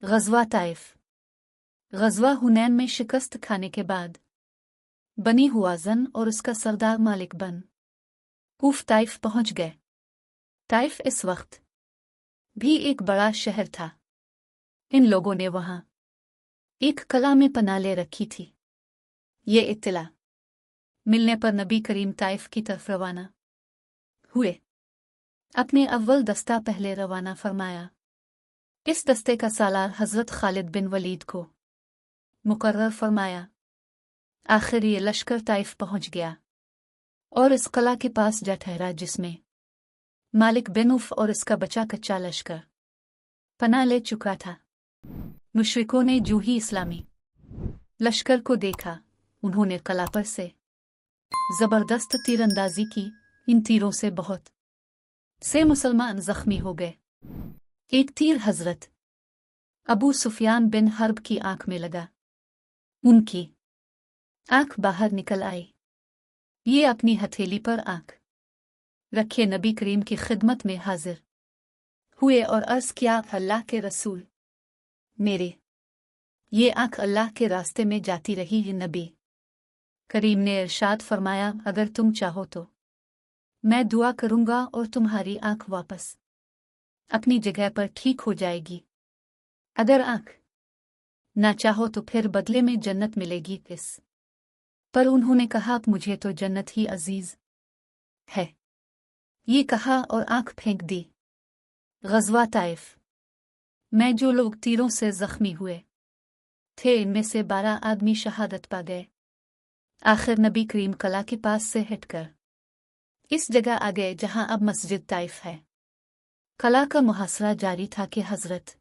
ग़ज़वा Taif. ग़ज़वा हुनैन में शिकस्त खाने के बाद बनी हुआज़न और उसका सरदार मालिक बन कूफ ताइफ पहुंच गए। ताइफ इस वक्त भी एक बड़ा शहर था। इन लोगों ने वहां एक कला में पनाह ले रखी थी। ये इत्तला मिलने पर नबी करीम ताइफ की तरफ रवाना हुए। अपने अव्वल दस्ता पहले रवाना फरमाया। इस दस्ते का सालार हज़रत खालिद बिन वलीद को मुकर्रर फरमाया। आखिर ये लश्कर ताइफ पहुंच गया और इस कला के पास जा ठहरा जिसमें मालिक बिन उफ और इसका बचा कच्चा लश्कर पनाह ले चुका था। मुशरिकों ने जो ही इस्लामी लश्कर को देखा, उन्होंने कला पर से जबरदस्त तीरंदाजी की। इन तीरों से बहुत से मुसलमान जख्मी हो गए। एक तीर हजरत अबू सुफियान बिन हर्ब की आंख में लगा। उनकी आंख बाहर निकल आई। ये अपनी हथेली पर आंख रखे नबी करीम की खिदमत में हाजिर हुए और अर्ज किया, अल्लाह के रसूल, मेरे ये आंख अल्लाह के रास्ते में जाती रही है। नबी करीम ने इरशाद फरमाया, अगर तुम चाहो तो मैं दुआ करूंगा और तुम्हारी आंख वापस अपनी जगह पर ठीक हो जाएगी। अगर आंख ना चाहो तो फिर बदले में जन्नत मिलेगी। इस पर उन्होंने कहा, मुझे तो जन्नत ही अजीज है। ये कहा और आंख फेंक दी। ग़ज़वा ताइफ में जो लोग तीरों से जख्मी हुए थे, इनमें से 12 आदमी शहादत पा गए। आखिर नबी करीम कला के पास से हटकर इस जगह आ गए जहां अब मस्जिद ताइफ है। कला का मुहासरा जारी था कि हजरत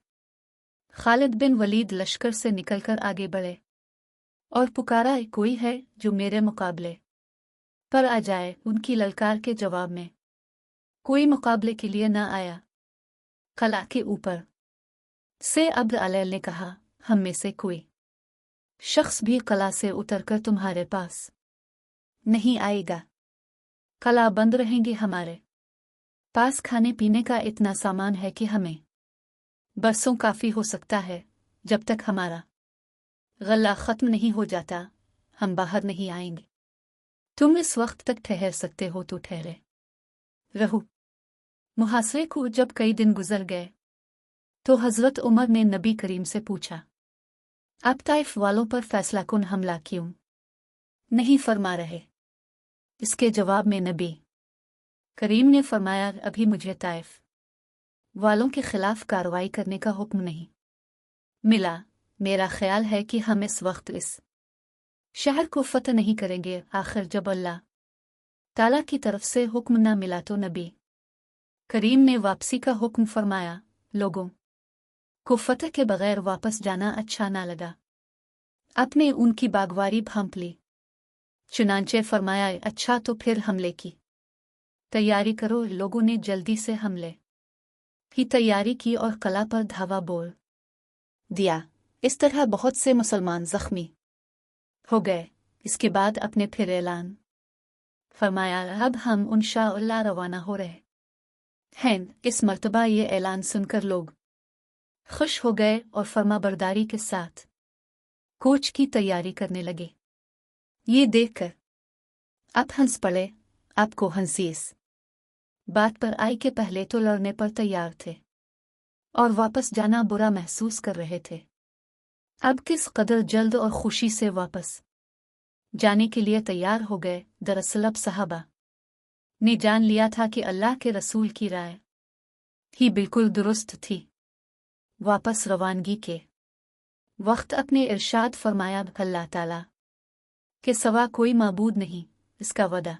खालिद बिन वलीद लश्कर से निकलकर आगे बढ़े और पुकारा, कोई है जो मेरे मुकाबले पर आ जाए। उनकी ललकार के जवाब में कोई मुकाबले के लिए न आया। कला के ऊपर से अब्द अलैल ने कहा, हम में से कोई शख्स भी कला से उतरकर तुम्हारे पास नहीं आएगा। कला बंद रहेंगे। हमारे पास खाने पीने का इतना सामान है कि हमें बरसों काफी हो सकता है। जब तक हमारा गला खत्म नहीं हो जाता, हम बाहर नहीं आएंगे। तुम इस वक्त तक ठहर सकते हो तो ठहरे रहो। मुहासरे को जब कई दिन गुजर गए तो हजरत उमर ने नबी करीम से पूछा, आप ताइफ वालों पर फैसला कुन हमला क्यों नहीं फरमा रहे? इसके जवाब में नबी करीम ने फरमाया, अभी मुझे ताइफ वालों के खिलाफ कार्रवाई करने का हुक्म नहीं मिला। मेरा ख्याल है कि हम इस वक्त इस शहर को फतह नहीं करेंगे। आखिर जब अल्लाह ताला की तरफ से हुक्म न मिला तो नबी करीम ने वापसी का हुक्म फरमाया। लोगों को फतह के बगैर वापस जाना अच्छा ना लगा। आपने उनकी बागवारी भांप ली। चुनांचे फरमाया, अच्छा तो फिर हमले की तैयारी करो। लोगों ने जल्दी से हमले की तैयारी की और कला पर धावा बोल दिया। इस तरह बहुत से मुसलमान जख्मी हो गए। इसके बाद अपने फिर ऐलान फरमाया, अब हम इंशाअल्लाह रवाना हो रहे हैं। इस मर्तबा ये ऐलान सुनकर लोग खुश हो गए और फर्माबरदारी के साथ कोच की तैयारी करने लगे। ये देखकर आप हंस पड़े। आपको हंसी इस बात पर आई कि पहले तो लड़ने पर तैयार थे और वापस जाना बुरा महसूस कर रहे थे। अब किस कदर जल्द और खुशी से वापस जाने के लिए तैयार हो गए। दरअसल अब सहाबा ने जान लिया था कि अल्लाह के रसूल की राय ही बिल्कुल दुरुस्त थी। वापस रवानगी के वक्त अपने इरशाद फरमाया, अल्लाह ताला के सिवा कोई माबूद नहीं, इसका वदा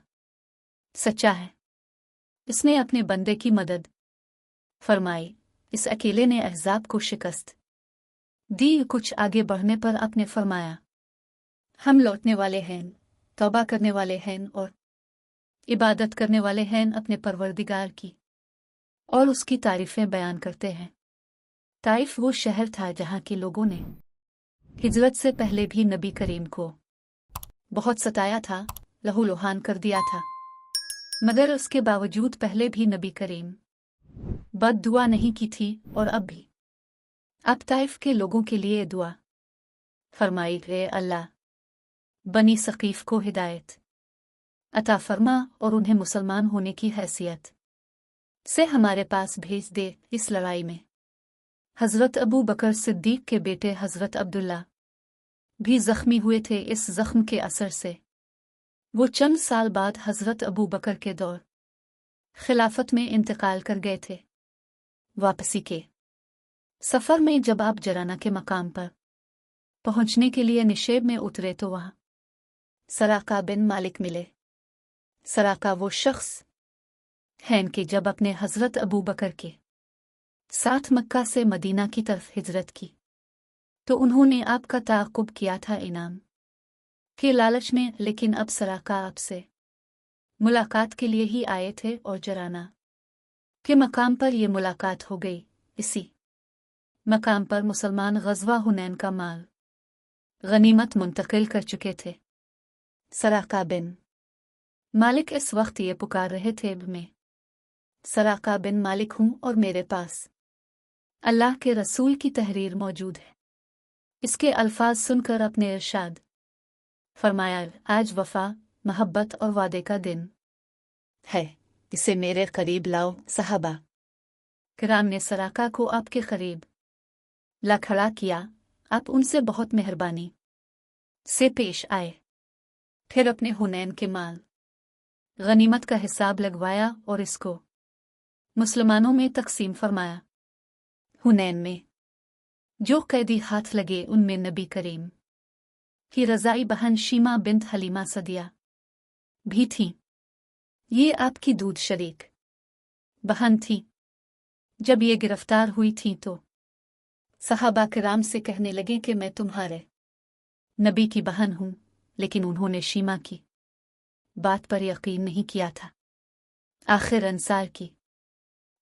सच्चा है। इसने अपने बंदे की मदद फरमाई। इस अकेले ने अहज़ाब को शिकस्त दी। कुछ आगे बढ़ने पर आपने फरमाया, हम लौटने वाले हैं, तौबा करने वाले हैं और इबादत करने वाले हैं अपने परवरदिगार की, और उसकी तारीफें बयान करते हैं। ताइफ वो शहर था जहां के लोगों ने हिजरत से पहले भी नबी करीम को बहुत सताया था, लहूलुहान कर दिया था, मगर उसके बावजूद पहले भी नबी करीम बद दुआ नहीं की थी और अब भी अब ताइफ के लोगों के लिए दुआ फरमाई, रे अल्लाह, बनी सकीफ को हिदायत अता फरमा और उन्हें मुसलमान होने की हैसियत से हमारे पास भेज दे। इस लड़ाई में हज़रत अबू बकर सिद्दीक के बेटे हज़रत अब्दुल्ला भी ज़ख्मी हुए थे। इस ज़ख्म के असर से वो चंद साल बाद हज़रत अबू बकर के दौर खिलाफत में इंतकाल कर गए थे। वापसी के सफ़र में जब आप जराना के मकाम पर पहुंचने के लिए निशेब में उतरे तो वहां सराका बिन मालिक मिले। सराका वो शख्स हैं कि जब अपने हज़रत अबू बकर के साथ मक्का से मदीना की तरफ हिजरत की तो उन्होंने आपका ताक़ुब किया था इनाम के लालच में, लेकिन अब सराका आपसे मुलाकात के लिए ही आए थे और जराना के मकाम पर यह मुलाकात हो गई। इसी मकाम पर मुसलमान ग़ज़वा हुनैन का माल गनीमत मुंतकिल कर चुके थे। सराका बिन मालिक इस वक्त ये पुकार रहे थे, मैं सराका बिन मालिक हूँ और मेरे पास अल्लाह के रसूल की तहरीर मौजूद है। इसके अल्फाज सुनकर अपने इरशाद फरमाया, आज वफ़ा, मोहब्बत और वादे का दिन है, इसे मेरे करीब लाओ। सहाबा किराम ने सराका को आपके करीब ला खड़ा किया। आप उनसे बहुत मेहरबानी से पेश आए। फिर अपने हुनैन के माल गनीमत का हिसाब लगवाया और इसको मुसलमानों में तकसीम फरमाया। हुनैन में जो कैदी हाथ लगे उनमें नबी करीम की रज़ाई बहन शीमा बिन्त हलीमा सदिया भी थीं। ये आपकी दूध शरीक बहन थी। जब ये गिरफ्तार हुई थी तो सहाबा किराम से कहने लगे कि मैं तुम्हारे नबी की बहन हूं, लेकिन उन्होंने शीमा की बात पर यकीन नहीं किया था। आखिर अंसार की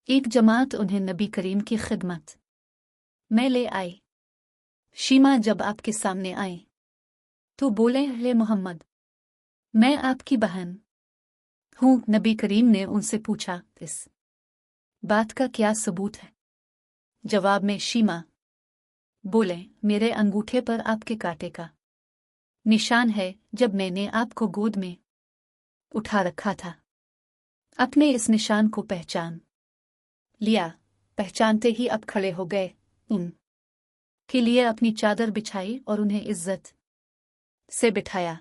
एक जमात उन्हें नबी करीम की खिदमत में ले आई। शीमा जब आपके सामने आई तो बोले, ले मोहम्मद, मैं आपकी बहन हूँ। नबी करीम ने उनसे पूछा, इस बात का क्या सबूत है? जवाब में शीमा बोले, मेरे अंगूठे पर आपके कांटे का निशान है। जब मैंने आपको गोद में उठा रखा था, अपने इस निशान को पहचान लिया। पहचानते ही अब खड़े हो गए। उन के लिए अपनी चादर बिछाई और उन्हें इज्जत से बिठाया।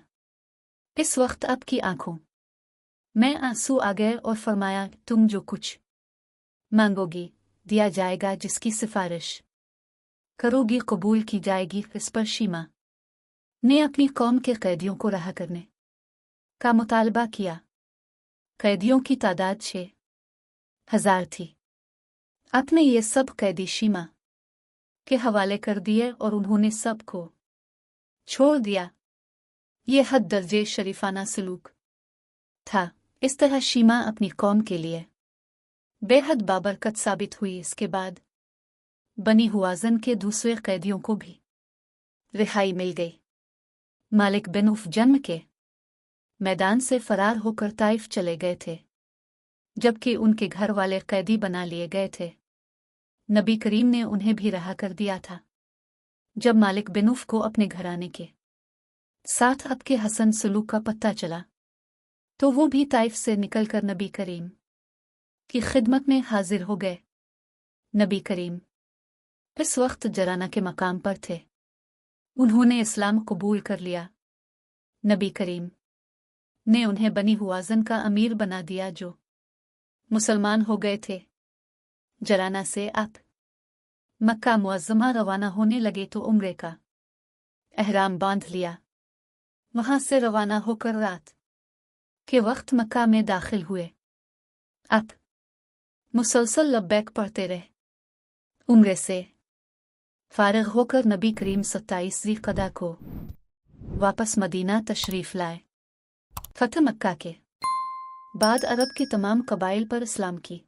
इस वक्त आपकी आंखों में आंसू आ गए और फरमाया, तुम जो कुछ मांगोगी दिया जाएगा, जिसकी सिफारिश करोगी कबूल की जाएगी। इस पर शीमा ने अपनी कौम के कैदियों को रहा करने का मुतालबा किया। कैदियों की तादाद 6,000 थी। आपने ये सब कैदी शीमा के हवाले कर दिए और उन्होंने सब को छोड़ दिया। ये हद दर्जे शरीफाना सलूक था। इस तरह शीमा अपनी कौम के लिए बेहद बाबरकत साबित हुई। इसके बाद बनी हुआजन के दूसरे कैदियों को भी रिहाई मिल गई। मालिक बिन उफ जन्म के मैदान से फरार होकर ताइफ चले गए थे, जबकि उनके घर वाले कैदी बना लिए गए थे। नबी करीम ने उन्हें भी रहा कर दिया था। जब मालिक बिन उफ को अपने घराने के साथ आपके हसन सलूक का पता चला तो वो भी ताइफ से निकलकर नबी करीम की खिदमत में हाजिर हो गए। नबी करीम इस वक्त जराना के मकाम पर थे। उन्होंने इस्लाम कबूल कर लिया। नबी करीम ने उन्हें बनी हुआजन का अमीर बना दिया, जो मुसलमान हो गए थे। जराना से आप मक्का मुअज़्ज़मा रवाना होने लगे तो उम्रे का एहराम बांध लिया। वहां से रवाना होकर रात के वक्त मक्का में दाखिल हुए। आप मुसलसल लब्बैक पढ़ते रहे। उम्रे से फारिग होकर नबी करीम 27 ज़िलक़दा को वापस मदीना तशरीफ़ लाए। फ़तह मक्का के बाद अरब के तमाम कबाइल पर इस्लाम की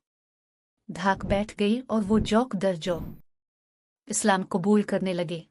धाक बैठ गई और वो जौक दर जौक इस्लाम कबूल करने लगे।